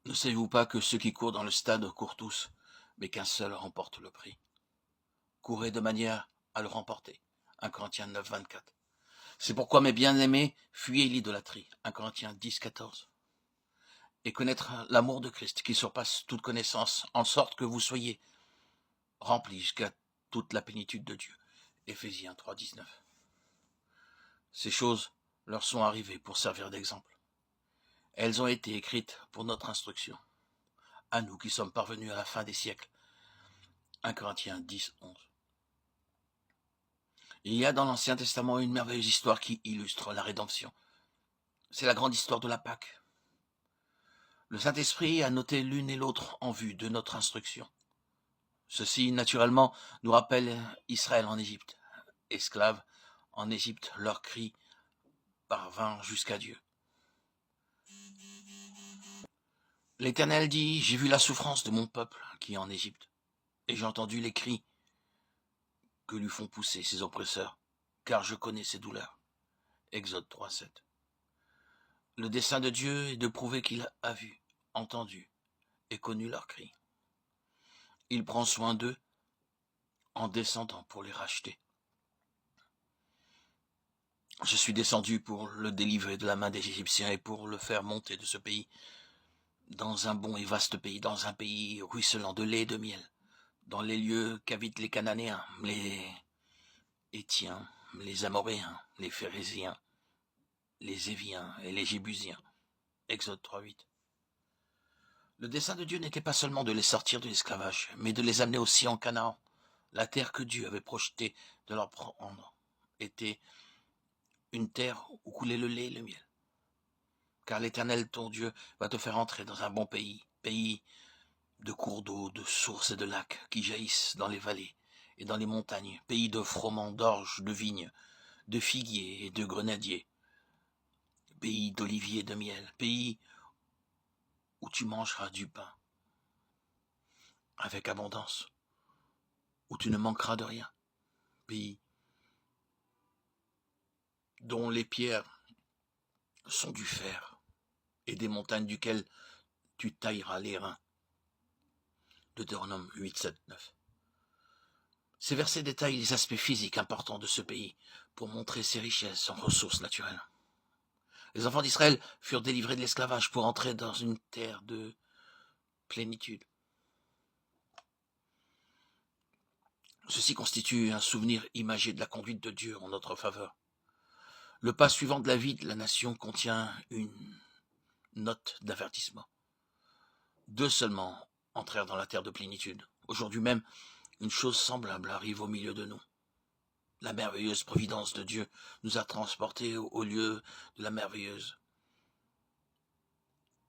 Ne savez-vous pas que ceux qui courent dans le stade courent tous, mais qu'un seul remporte le prix? Courez de manière à le remporter. 1 Corinthiens 9, 24. C'est pourquoi, mes bien-aimés, fuyez l'idolâtrie. 1 Corinthiens 10, 14. Et connaître l'amour de Christ qui surpasse toute connaissance, en sorte que vous soyez remplis jusqu'à toute la plénitude de Dieu. Éphésiens 3, 19. Ces choses leur sont arrivées pour servir d'exemple. Elles ont été écrites pour notre instruction, à nous qui sommes parvenus à la fin des siècles. 1 Corinthiens 10, 11. Il y a dans l'Ancien Testament une merveilleuse histoire qui illustre la rédemption. C'est la grande histoire de la Pâque. Le Saint-Esprit a noté l'une et l'autre en vue de notre instruction. Ceci, naturellement, nous rappelle Israël en Égypte. Esclaves en Égypte, leur cri parvint jusqu'à Dieu. L'Éternel dit, j'ai vu la souffrance de mon peuple qui est en Égypte, et j'ai entendu les cris que lui font pousser ses oppresseurs, car je connais ses douleurs. Exode 3, 7. Le dessein de Dieu est de prouver qu'il a vu, entendu et connu leurs cris. Il prend soin d'eux en descendant pour les racheter. Je suis descendu pour le délivrer de la main des Égyptiens et pour le faire monter de ce pays dans un bon et vaste pays, dans un pays ruisselant de lait et de miel, dans les lieux qu'habitent les Cananéens, les Hétiens, les Amoréens, les Phérésiens, les Éviens et les Jébusiens. Exode 3, 8. Le dessein de Dieu n'était pas seulement de les sortir de l'esclavage, mais de les amener aussi en Canaan. La terre que Dieu avait projeté de leur prendre était une terre où coulait le lait et le miel. Car l'Éternel, ton Dieu, va te faire entrer dans un bon pays, pays de cours d'eau, de sources et de lacs qui jaillissent dans les vallées et dans les montagnes, pays de froment, d'orge, de vignes, de figuiers et de grenadiers, pays d'oliviers et de miel, pays où tu mangeras du pain avec abondance, où tu ne manqueras de rien, pays dont les pierres sont du fer et des montagnes duquel tu tailleras les reins. Deutéronome 8, 7, 9. Ces versets détaillent les aspects physiques importants de ce pays pour montrer ses richesses en ressources naturelles. Les enfants d'Israël furent délivrés de l'esclavage pour entrer dans une terre de plénitude. Ceci constitue un souvenir imagé de la conduite de Dieu en notre faveur. Le pas suivant de la vie de la nation contient une note d'avertissement. 2 seulement entrèrent dans la terre de plénitude. Aujourd'hui même, une chose semblable arrive au milieu de nous. La merveilleuse providence de Dieu nous a transportés au lieu de la merveilleuse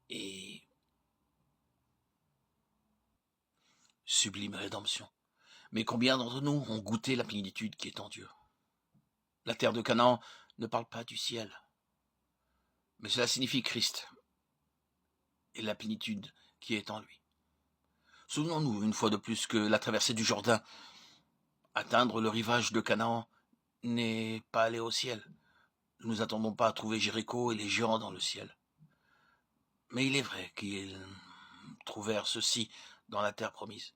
et sublime rédemption. Mais combien d'entre nous ont goûté la plénitude qui est en Dieu? La terre de Canaan ne parle pas du ciel, mais cela signifie Christ et la plénitude qui est en lui. Souvenons-nous une fois de plus que la traversée du Jourdain, atteindre le rivage de Canaan, n'est pas aller au ciel. Nous n'attendons pas à trouver Jéricho et les géants dans le ciel. Mais il est vrai qu'ils trouvèrent ceci dans la terre promise.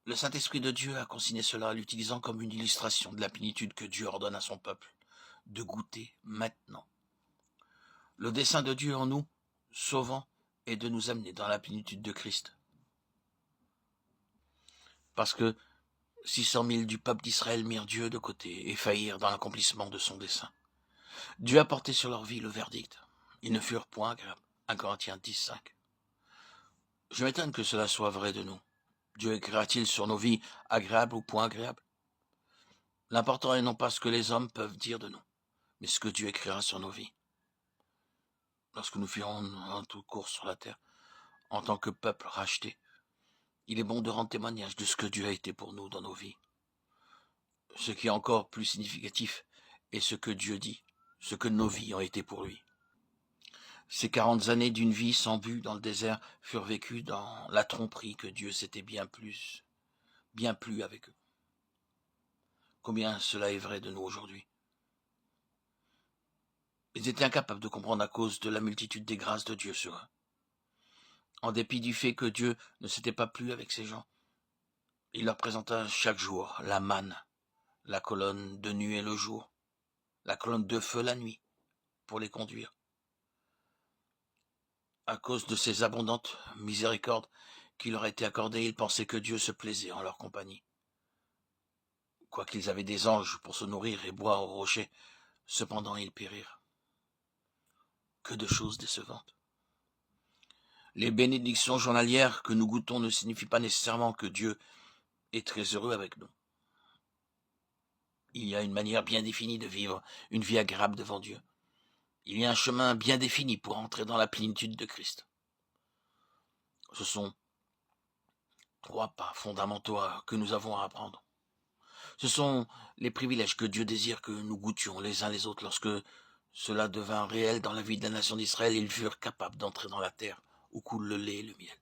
Le Saint-Esprit de Dieu a consigné cela, l'utilisant comme une illustration de la plénitude que Dieu ordonne à son peuple de goûter maintenant. Le dessein de Dieu en nous, sauvant, est de nous amener dans la plénitude de Christ. Parce que 600 000 du peuple d'Israël mirent Dieu de côté et faillirent dans l'accomplissement de son dessein. Dieu a porté sur leur vie le verdict. Ils ne furent point agréables. 1 Corinthiens 10, 5. Je m'étonne que cela soit vrai de nous. Dieu écrira-t-il sur nos vies agréables ou point agréables? L'important est non pas ce que les hommes peuvent dire de nous, mais ce que Dieu écrira sur nos vies. Lorsque nous firons un tout court sur la terre, en tant que peuple racheté, il est bon de rendre témoignage de ce que Dieu a été pour nous dans nos vies. Ce qui est encore plus significatif est ce que Dieu dit, ce que nos vies ont été pour lui. Ces 40 années d'une vie sans but dans le désert furent vécues dans la tromperie que Dieu s'était bien plu avec eux. Combien cela est vrai de nous aujourd'hui. Ils étaient incapables de comprendre à cause de la multitude des grâces de Dieu sur eux. En dépit du fait que Dieu ne s'était pas plu avec ces gens, il leur présenta chaque jour la manne, la colonne de nuit et le jour, la colonne de feu la nuit, pour les conduire. À cause de ces abondantes miséricordes qui leur étaient accordées, ils pensaient que Dieu se plaisait en leur compagnie. Quoiqu'ils avaient des anges pour se nourrir et boire au rocher, cependant ils périrent. Que de choses décevantes. Les bénédictions journalières que nous goûtons ne signifient pas nécessairement que Dieu est très heureux avec nous. Il y a une manière bien définie de vivre une vie agréable devant Dieu. Il y a un chemin bien défini pour entrer dans la plénitude de Christ. Ce sont 3 pas fondamentaux que nous avons à apprendre. Ce sont les privilèges que Dieu désire que nous goûtions les uns les autres. Lorsque cela devint réel dans la vie de la nation d'Israël, ils furent capables d'entrer dans la terre où coule le lait et le miel.